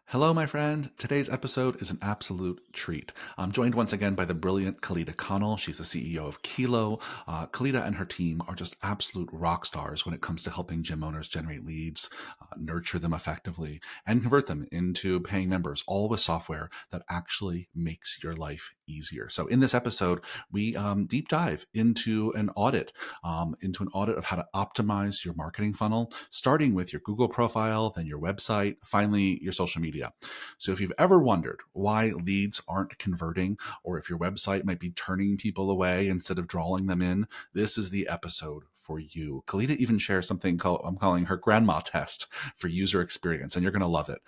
Hello, my friend. Today's episode is an absolute treat. I'm joined once again by the brilliant Kaleda Connell. She's the CEO of Kilo. Kaleda and her team are just absolute rock stars when it comes to helping gym owners generate leads, nurture them effectively, and convert them into paying members, all with software that actually makes your life easier. So in this episode, we deep dive into an audit of how to optimize your marketing funnel, starting with your Google profile, then your website, finally your social media. So if you've ever wondered why leads aren't converting, or if your website might be turning people away instead of drawing them in, this is the episode for you. Kaleda even shares something I'm calling her grandma test for user experience, and you're going to love it.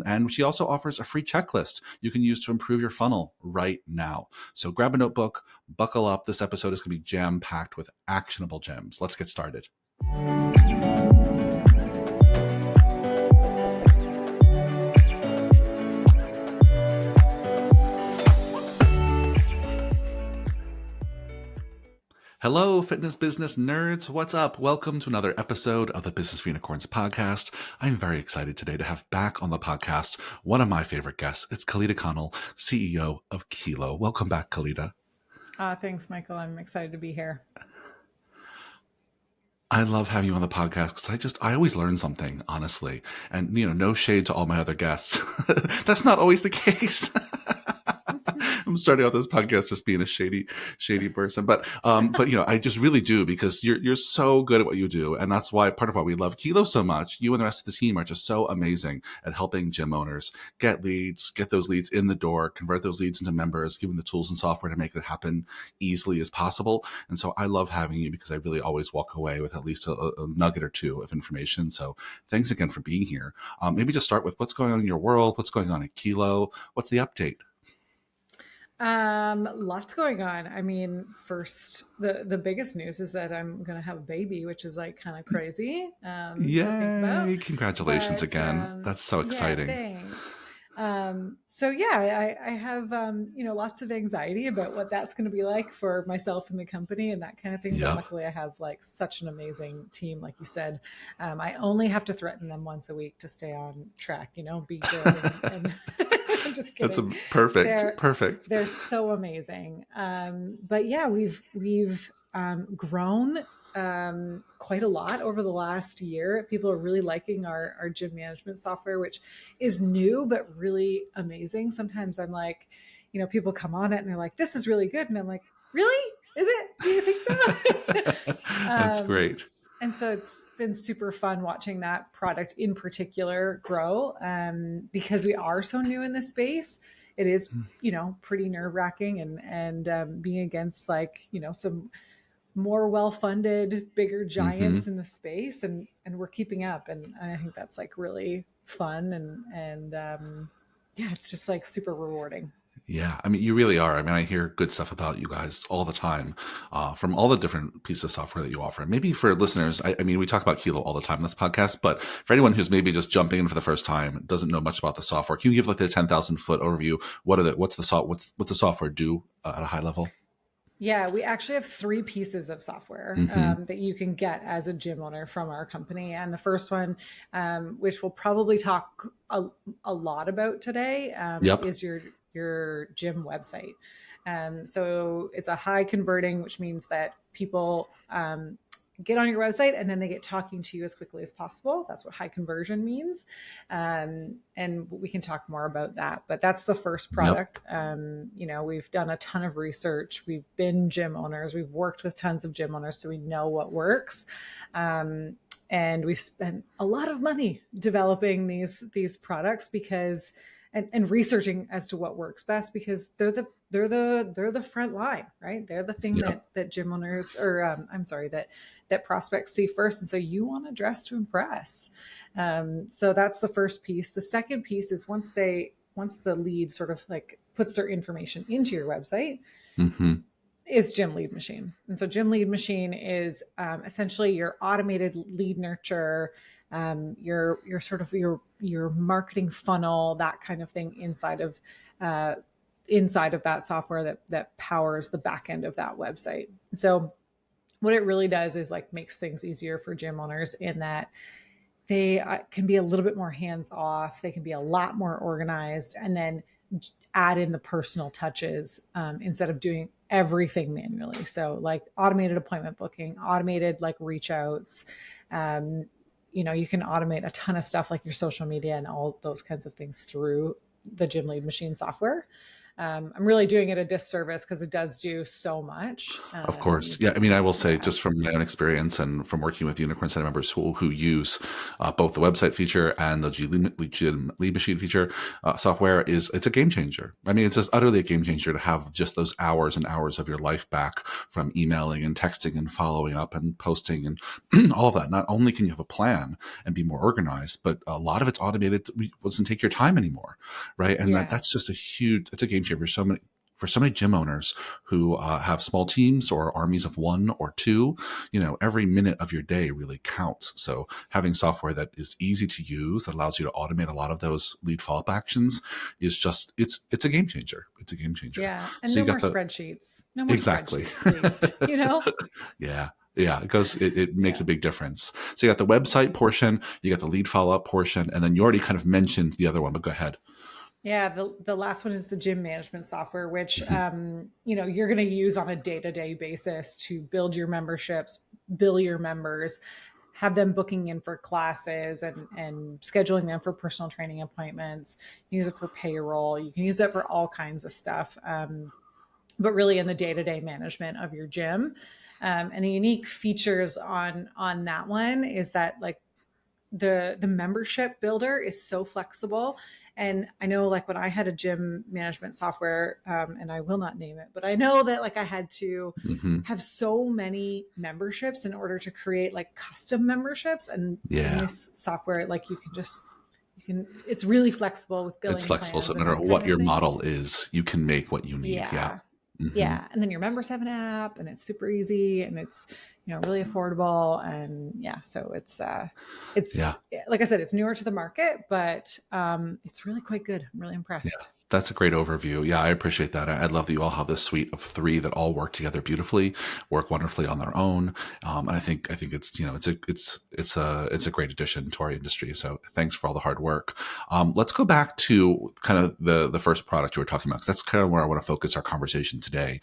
And she also offers a free checklist you can use to improve your funnel right now. So grab a notebook, buckle up. This episode is going to be jam-packed with actionable gems. Let's get started. Hello, fitness business nerds. What's up? Welcome to another episode of the Business for Unicorns podcast. I'm very excited today to have back on the podcast one of my favorite guests. It's Kaleda Connell, CEO of Kilo. Welcome back, Kaleda. Thanks, Michael. I'm excited to be here. I love having you on the podcast because I always learn something, honestly. And, no shade to all my other guests. That's not always the case. I'm starting out this podcast just being a shady person, but I just really do, because you're so good at what you do, and that's why part of why we love Kilo so much. You and the rest of the team are just so amazing at helping gym owners get those leads in the door, convert those leads into members, give them the tools and software to make it happen easily as possible. And so I love having you because I really always walk away with at least a nugget or two of information. So thanks again for being here. Maybe just start with what's going on in your world, what's going on at Kilo, what's the update? Lots going on. I mean, first, the biggest news is that I'm going to have a baby, which is like kind of crazy to think about. Yay! Congratulations again. That's so exciting. Yeah, thanks. I have, lots of anxiety about what that's going to be like for myself and the company and that kind of thing. Yep. But luckily I have like such an amazing team. Like you said, I only have to threaten them once a week to stay on track, be good. And I'm just kidding. That's perfect. They're so amazing. But yeah, we've grown quite a lot over the last year. People are really liking our gym management software, which is new but really amazing. Sometimes I'm like, people come on it and they're like, "This is really good," and I'm like, "Really? Is it? Do you think so?" That's great. And so it's been super fun watching that product in particular grow, because we are so new in this space. It is, pretty nerve-wracking, and being against some more well-funded, bigger giants in the space, and we're keeping up, and I think that's like really fun, and it's just like super rewarding. Yeah, I mean, you really are. I mean, I hear good stuff about you guys all the time from all the different pieces of software that you offer. Maybe for listeners, I mean, we talk about Kilo all the time in this podcast, but for anyone who's maybe just jumping in for the first time, doesn't know much about the software, can you give like the 10,000 foot overview? What's the software do at a high level? Yeah, we actually have three pieces of software that you can get as a gym owner from our company. And the first one, which we'll probably talk a lot about today, is your gym website. So it's a high converting, which means that people get on your website and then they get talking to you as quickly as possible. That's what high conversion means. And we can talk more about that, but that's the first product. Yep. We've done a ton of research. We've been gym owners. We've worked with tons of gym owners, so we know what works. And we've spent a lot of money developing these products because and researching as to what works best, because they're the front line, right? They're the thing that gym owners, or that prospects see first. And so you want to dress to impress. So that's the first piece. The second piece is once the lead sort of like puts their information into your website, is Gym Lead Machine. And so Gym Lead Machine is essentially your automated lead nurture, your sort of your marketing funnel, that kind of thing inside of that software that powers the back end of that website. So what it really does is like makes things easier for gym owners in that they can be a little bit more hands off. They can be a lot more organized, and then add in the personal touches instead of doing everything manually. So, like automated appointment booking, automated like reach outs. Um, you can automate a ton of stuff like your social media and all those kinds of things through the Gym Lead Machine software. I'm really doing it a disservice because it does do so much. Of course. Yeah. I mean, I will say Yeah. just from my own experience and from working with Unicorn Center members who use both the website feature and the Gym Lead Machine feature software it's a game changer. I mean, it's just utterly a game changer to have just those hours and hours of your life back from emailing and texting and following up and posting and all of that. Not only can you have a plan and be more organized, but a lot of it's automated. It doesn't take your time anymore. Right. And Yeah. that's just it's a game changer for so many gym owners who have small teams or armies of one or two. Every minute of your day really counts. So having software that is easy to use, that allows you to automate a lot of those lead follow-up actions is just, it's a game changer. It's a game changer. Yeah. And So you no more got the, spreadsheets. No more exactly. spreadsheets, please. Yeah. Yeah, it makes a big difference. So you got the website portion, you got the lead follow-up portion, and then you already kind of mentioned the other one, but go ahead. Yeah, the last one is the gym management software, which Mm-hmm. you're going to use on a day-to-day basis to build your memberships, bill your members, have them booking in for classes and scheduling them for personal training appointments. Use it for payroll. You can use it for all kinds of stuff, but really in the day-to-day management of your gym. And the unique features on that one is that like the membership builder is so flexible. And I know like when I had a gym management software, and I will not name it, but I know that like I had to Mm-hmm. have so many memberships in order to create like custom memberships. And in Yeah, this software, like it's really flexible with it's billing flexible. plans So no and matter that kind what of your thing. model is, you can make what you need. Yeah. Yeah. Mm-hmm. Yeah. And then your members have an app and it's super easy and it's, really affordable. And yeah, so Yeah. it's like I said, it's newer to the market, but it's really quite good. I'm really Yeah, impressed. that's a great overview. Yeah, I appreciate that. I love that you all have this suite of three that all work together beautifully, work wonderfully on their own. And I think it's it's a great addition to our industry. So thanks for all the hard work. Let's go back to kind of the first product you were talking about, 'cause that's kind of where I want to focus our conversation today.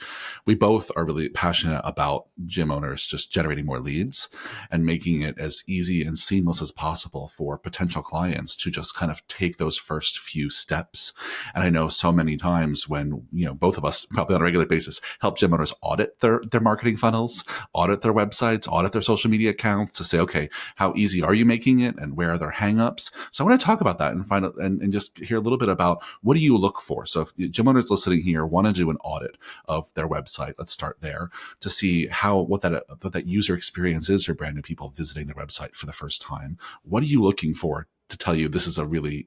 We both are really passionate about gym owners just generating more leads and making it as easy and seamless as possible for potential clients to just kind of take those first few steps. And I know so many times when, both of us probably on a regular basis help gym owners audit their marketing funnels, audit their websites, audit their social media accounts to say, okay, how easy are you making it and where are their hangups? So I want to talk about that and find out and just hear a little bit about what do you look for? So if the gym owners listening here want to do an audit of their website, let's start there to see what that user experience is for brand new people visiting their website for the first time. What are you looking for to tell you this is a really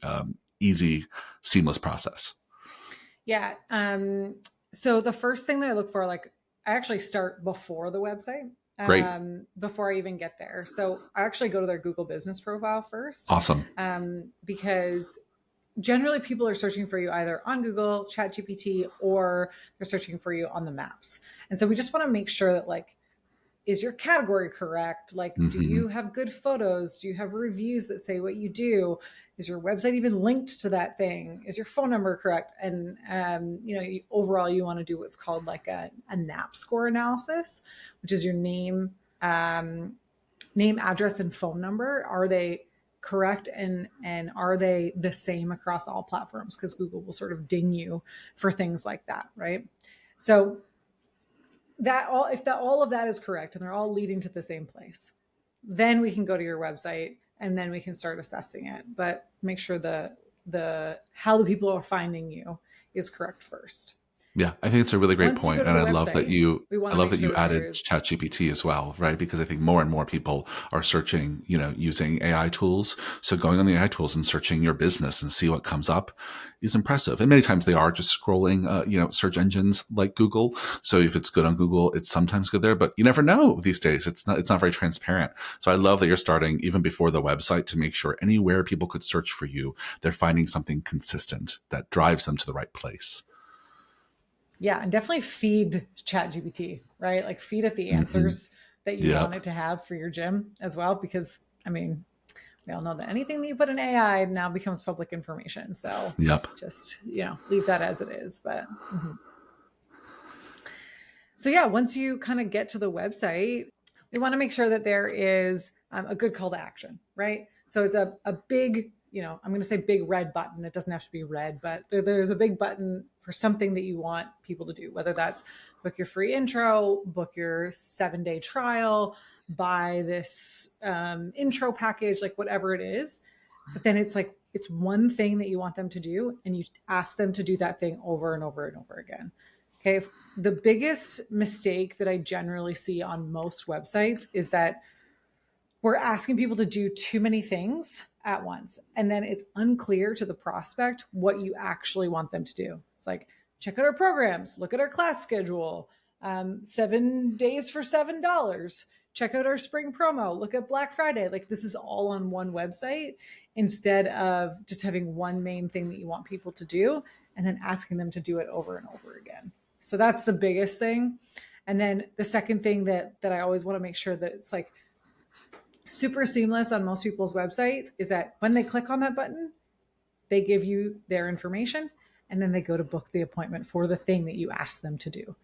easy, seamless process? Yeah. So the first thing that I look for, like I actually start before the website, Great. before I even get there. So I actually go to their Google business profile first, Awesome. because generally people are searching for you either on Google, ChatGPT, or they're searching for you on the maps. And so we just want to make sure that like, is your category correct? Like, do Mm-hmm. you have good photos? Do you have reviews that say what you do? Is your website even linked to that thing? Is your phone number correct? And overall, you want to do what's called like a NAP score analysis, which is your name, address, and phone number. Are they correct, and are they the same across all platforms? Because Google will sort of ding you for things like that, right? So that all if that all of that is correct and they're all leading to the same place, then we can go to your website and then we can start assessing it. But make sure the how the people are finding you is correct first. Yeah, I think it's a really great Once you go point, to and the I love that website, you. we want I to love make that sure you that added there's ChatGPT as well, right? Because I think more and more people are searching, using AI tools. So going on the AI tools and searching your business and see what comes up is impressive. And many times they are just scrolling, search engines like Google. So if it's good on Google, it's sometimes good there, but you never know these days. It's not very transparent. So I love that you're starting even before the website to make sure anywhere people could search for you, they're finding something consistent that drives them to the right place. yeah, and definitely feed ChatGPT, right? Like feed it the Mm-hmm. answers that you want Yep. it to have for your gym as well, because I mean, we all know that anything that you put in AI now becomes public information. So Yep. just, leave that as it is. But so yeah, once you kind of get to the website, we want to make sure that there is a good call to action, right? So it's a big, I'm going to say big red button. It doesn't have to be red, but there's a big button for something that you want people to do, whether that's book your free intro, book your 7-day trial, buy this intro package, like whatever it is. But then it's like, it's one thing that you want them to do, and you ask them to do that thing over and over and over again. Okay. The biggest mistake that I generally see on most websites is that we're asking people to do too many things at once. And then it's unclear to the prospect what you actually want them to do. It's like, check out our programs, look at our class schedule, 7 days for $7. Check out our spring promo, look at Black Friday. Like, this is all on one website instead of just having one main thing that you want people to do and then asking them to do it over and over again. So that's the biggest thing. And then the second thing that I always want to make sure that it's like super seamless on most people's websites is that when they click on that button, they give you their information and then they go to book the appointment for the thing that you asked them to do.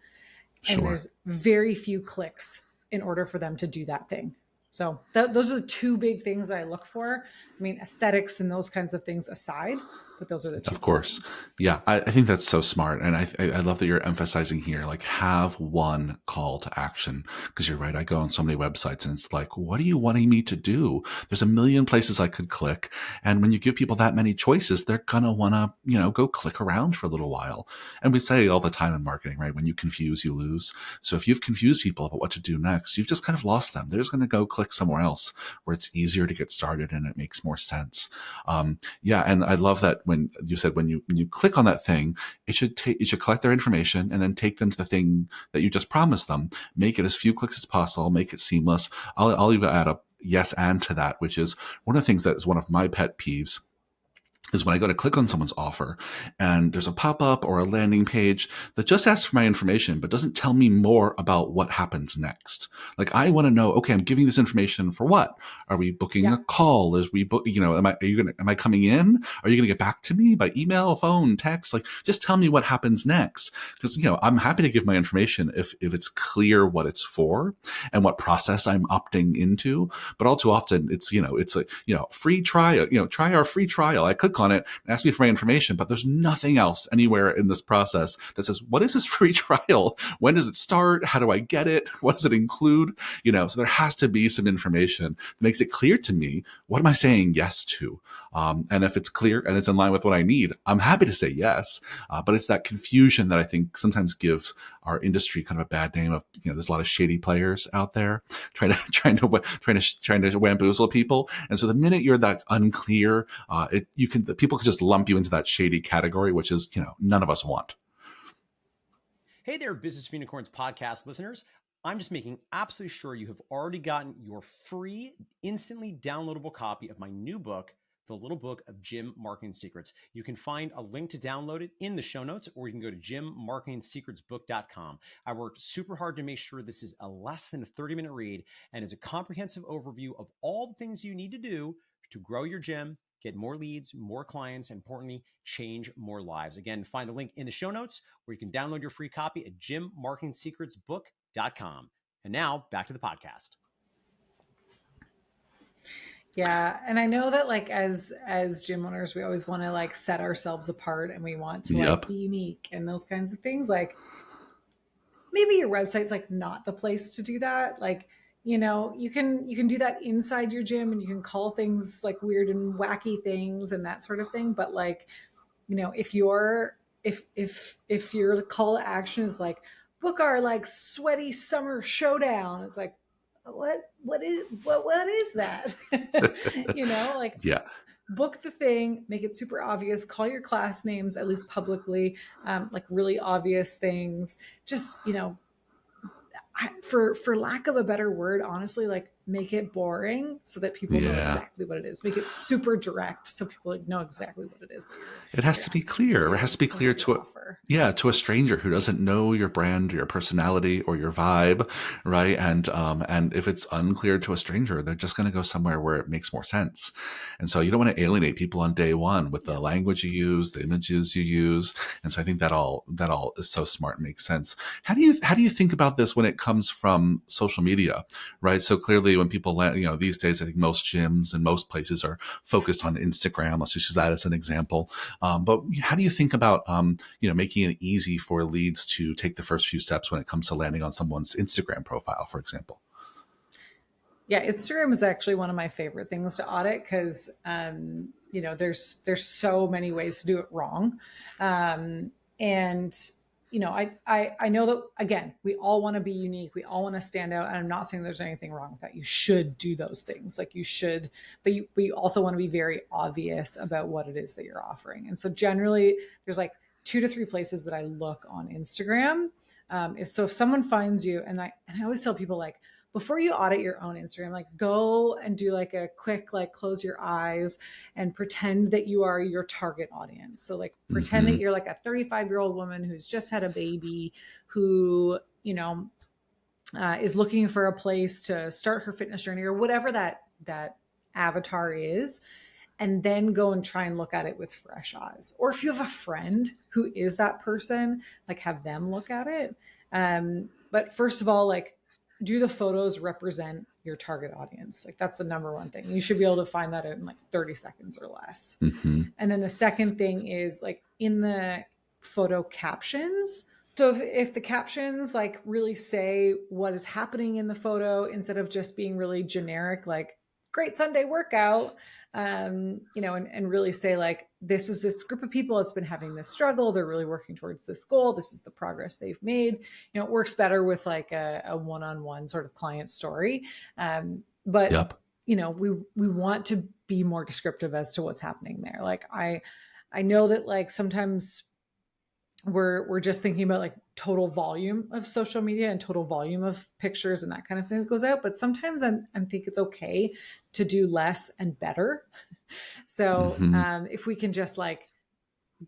Sure. And there's very few clicks in order for them to do that thing. So those are the two big things that I look for. I mean, aesthetics and those kinds of things aside, but those are the two. Of course. Yeah. I think that's so smart. And I love that you're emphasizing here, like, have one call to action. Because you're right. I go on so many websites and it's like, what are you wanting me to do? There's a million places I could click. And when you give people that many choices, they're going to want to, go click around for a little while. And we say all the time in marketing, right? When you confuse, you lose. So if you've confused people about what to do next, you've just kind of lost them. They're just going to go click somewhere else where it's easier to get started and it makes more sense. Yeah. And I love that when you said when you click on that thing, it should collect their information and then take them to the thing that you just promised them. Make it as few clicks as possible. Make it seamless. I'll even add a yes and to that, which is one of the things that is one of my pet peeves. Is when I go to click on someone's offer and there's a pop-up or a landing page that just asks for my information, but doesn't tell me more about what happens next. Like, I want to know, okay, I'm giving this information for what? Are we booking a call? Am I coming in? Are you going to get back to me by email, phone, text? Like, just tell me what happens next. Because, I'm happy to give my information if it's clear what it's for and what process I'm opting into. But all too often it's free trial, try our free trial. I click on it and ask me for my information, but there's nothing else anywhere in this process that says, what is this free trial? When does it start? How do I get it? What does it include? So there has to be some information that makes it clear to me, what am I saying yes to? And if it's clear and it's in line with what I need, I'm happy to say yes. But it's that confusion that I think sometimes gives our industry kind of a bad name of, there's a lot of shady players out there trying to bamboozle people. And so the minute you're that unclear, people can just lump you into that shady category, which is, none of us want. Hey there, Business Unicorns podcast listeners. I'm just making absolutely sure you have already gotten your free, instantly downloadable copy of my new book, The Little Book of Gym Marketing Secrets. You can find a link to download it in the show notes, or you can go to gymmarketingsecretsbook.com. I worked super hard to make sure this is a less than a 30-minute read and is a comprehensive overview of all the things you need to do to grow your gym, get more leads, more clients, and importantly, change more lives. Again, find the link in the show notes where you can download your free copy at gymmarketingsecretsbook.com. And now back to the podcast. Yeah. And I know that like as gym owners, we always want to like set ourselves apart and we want to like be unique and those kinds of things. Like maybe your website's like not the place to do that. Like, you can do that inside your gym and you can call things like weird and wacky things and that sort of thing. But like, if your call to action is like book our like sweaty summer showdown, it's like, what is that? Book the thing, make it super obvious, call your class names, at least publicly, like really obvious things. Just, for lack of a better word, honestly, like make it boring so that people know Yeah. exactly what it is. Make it super direct so people know exactly what it is that It has you're to be asking them to clear. It has do to be and clear what you to offer. to a stranger who doesn't know your brand, your personality, or your vibe, right? And if it's unclear to a stranger, they're just going to go somewhere where it makes more sense. And so you don't want to alienate people on day one with the language you use, the images you use. And so I think that all is so smart and makes sense. How do you think about this when it comes from social media, right? So clearly, when people these days, I think most gyms and most places are focused on Instagram. Let's just use that as an example. But how do you think about making it easy for leads to take the first few steps when it comes to landing on someone's Instagram profile, for example? Yeah, Instagram is actually one of my favorite things to audit because there's so many ways to do it wrong, and I know that, again, we all want to be unique, we all want to stand out, and I'm not saying there's anything wrong with that. You should do those things, like you should, but you also want to be very obvious about what it is that you're offering. And so generally, there's like 2 to 3 places that I look on Instagram. If someone finds you, and I always tell people, like, before you audit your own Instagram, like, go and do like a quick, like, close your eyes and pretend that you are your target audience. So like pretend that Mm-hmm. you're like a 35-year-old woman who's just had a baby, who, is looking for a place to start her fitness journey, or whatever that avatar is. And then go and try and look at it with fresh eyes. Or if you have a friend who is that person, like, have them look at it. But first of all, like, do the photos represent your target audience? Like, that's the number one thing. You should be able to find that out in like 30 seconds or less. Mm-hmm. And then the second thing is, like, in the photo captions. So if the captions like really say what is happening in the photo, instead of just being really generic, like, great Sunday workout, and really say, like, this is this group of people that's been having this struggle. They're really working towards this goal. This is the progress they've made. It works better with like a one-on-one sort of client story. But Yep. we want to be more descriptive as to what's happening there. Like, I know that, like, sometimes we're just thinking about like total volume of social media and total volume of pictures and that kind of thing that goes out. But sometimes I think it's okay to do less and better. So Mm-hmm. if we can just like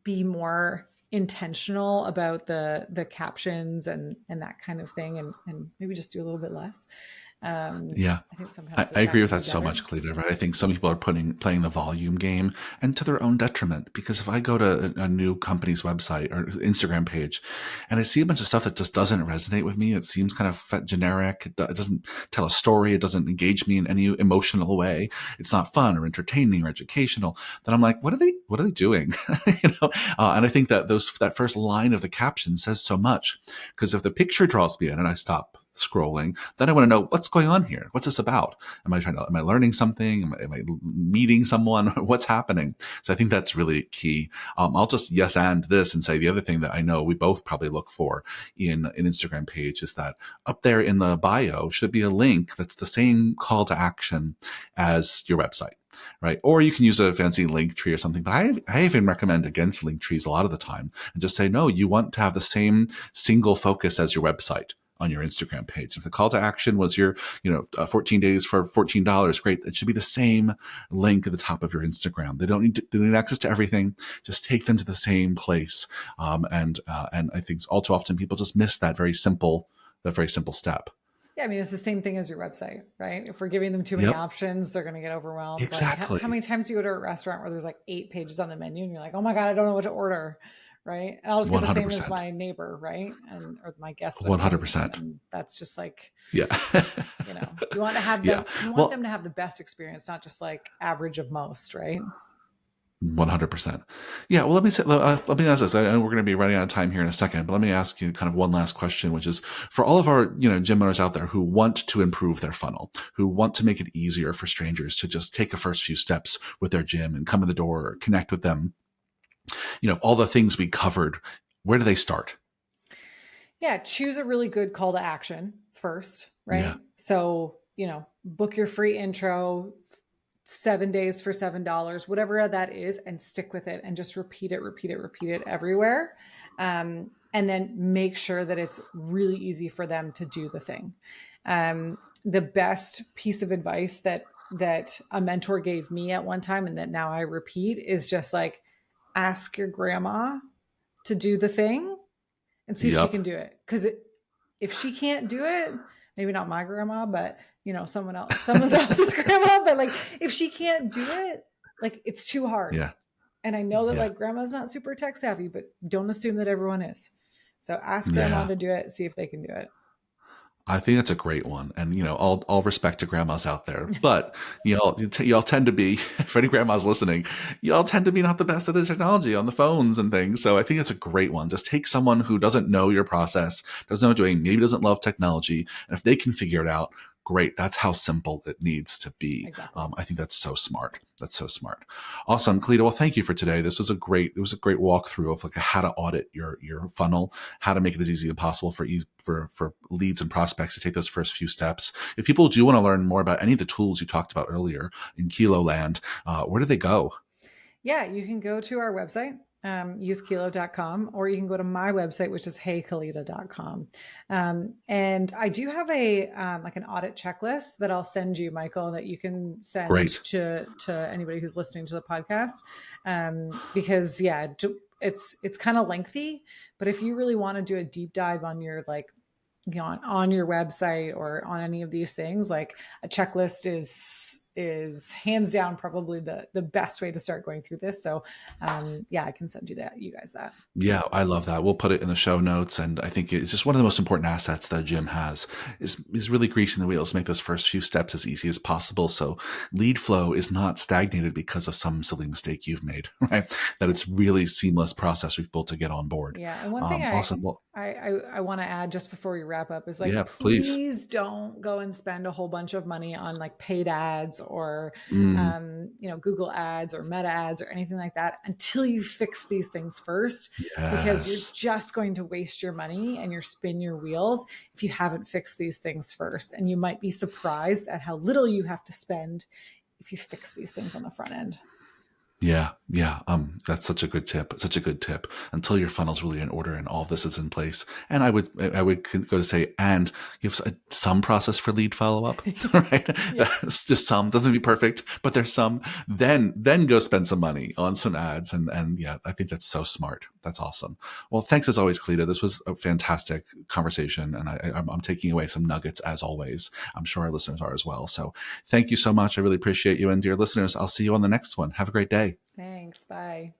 be more intentional about the captions and that kind of thing, and maybe just do a little bit less. Yeah. I think sometimes I that agree with can that be so better. much, Kaleda, right? I think some people are playing the volume game, and to their own detriment. Because if I go to a new company's website or Instagram page and I see a bunch of stuff that just doesn't resonate with me, it seems kind of generic. It doesn't tell a story. It doesn't engage me in any emotional way. It's not fun or entertaining or educational. Then I'm like, what are they doing? And I think that that first line of the caption says so much, because if the picture draws me in and I stop scrolling, then I want to know what's going on here. What's this about? Am I learning something? Am I meeting someone? What's happening? So I think that's really key. I'll just yes and this and say the other thing that I know we both probably look for in an Instagram page is that up there in the bio should be a link that's the same call to action as your website. Right. Or you can use a fancy link tree or something. But I even recommend against link trees a lot of the time, and just say, no, you want to have the same single focus as your website on your Instagram page. If the call to action was your, 14 days for $14, great. It should be the same link at the top of your Instagram. They don't need access to everything. Just take them to the same place. And I think all too often people just miss that very simple step. Yeah, I mean, it's the same thing as your website, right? If we're giving them too many Yep. options, they're going to get overwhelmed. Like, how Exactly. many times do you go to a restaurant where there's like 8 pages on the menu and you're like, oh my God, I don't know what to order, right? And I'll just get the same as 100%. my neighbor, right? Or my guest that I'm having. 100%. And that's just like, Yeah. you want to have Yeah. them, you want them Well, to have the best experience, not just like average of most, right? 100%. Yeah. Well, let me ask this. I know we're going to be running out of time here in a second, but let me ask you kind of one last question, which is for all of our, gym owners out there who want to improve their funnel, who want to make it easier for strangers to just take a first few steps with their gym and come in the door or connect with them. All the things we covered, where do they start? Yeah, choose a really good call to action first, Yeah. right? So, book your free intro, 7 days for $7, whatever that is, and stick with it and just repeat it everywhere. And then make sure that it's really easy for them to do the thing. the best piece of advice that a mentor gave me at one time, and that now I repeat, is just like, ask your grandma to do the thing and see if she Yep. can do it. Because if she can't do it, maybe not my grandma, but someone else's grandma, but like if she can't do it, like it's too hard. Yeah. And I know that Yeah. like grandma's not super tech savvy, but don't assume that everyone is. So ask grandma Yeah. to do it, see if they can do it. I think that's a great one, and all respect to grandmas out there, but y'all tend to be, if any grandmas listening, y'all tend to be not the best at the technology on the phones and things. So I think it's a great one. Just take someone who doesn't know your process, doesn't know what doing, maybe doesn't love technology, and if they can figure it out, great. That's how simple it needs to be. Exactly. I think that's so smart. That's so smart. Awesome, Kaleda. Well, thank you for today. It was a great walkthrough of like how to audit your funnel, how to make it as easy as possible for leads and prospects to take those first few steps. If people do want to learn more about any of the tools you talked about earlier in Kilo Land, where do they go? Yeah, you can go to our website, usekilo.com, or you can go to my website, which is heykaleda.com. And I do have like an audit checklist that I'll send you, Michael, that you can send Great. to anybody who's listening to the podcast. Because yeah, it's kind of lengthy, but if you really want to do a deep dive on your like, on your website or on any of these things, like a checklist is hands down probably the best way to start going through this. So yeah, I can send you guys that. Yeah, I love that. We'll put it in the show notes, and I think it's just one of the most important assets that a gym has is really greasing the wheels to make those first few steps as easy as possible. So lead flow is not stagnated because of some silly mistake you've made, right? That it's really seamless process for people to get on board. Yeah, and one thing Awesome. Well, I want to add just before we wrap up is like, yeah, please. please don't go and spend a whole bunch of money on like paid ads or Google ads or Meta ads or anything like that until you fix these things first, because you're Yes. just going to waste your money and spin your wheels if you haven't fixed these things first. And you might be surprised at how little you have to spend if you fix these things on the front end. Yeah, yeah. That's such a good tip. Such a good tip. Until your funnel's really in order and all of this is in place. And I would go to say, and you have some process for lead follow up, right? Yeah. It's just some. Doesn't have to be perfect, but there's some. Then go spend some money on some ads, and yeah, I think that's so smart. That's awesome. Well, thanks as always, Kaleda. This was a fantastic conversation, and I'm taking away some nuggets as always. I'm sure our listeners are as well. So thank you so much. I really appreciate you, and dear listeners, I'll see you on the next one. Have a great day. Thanks. Bye.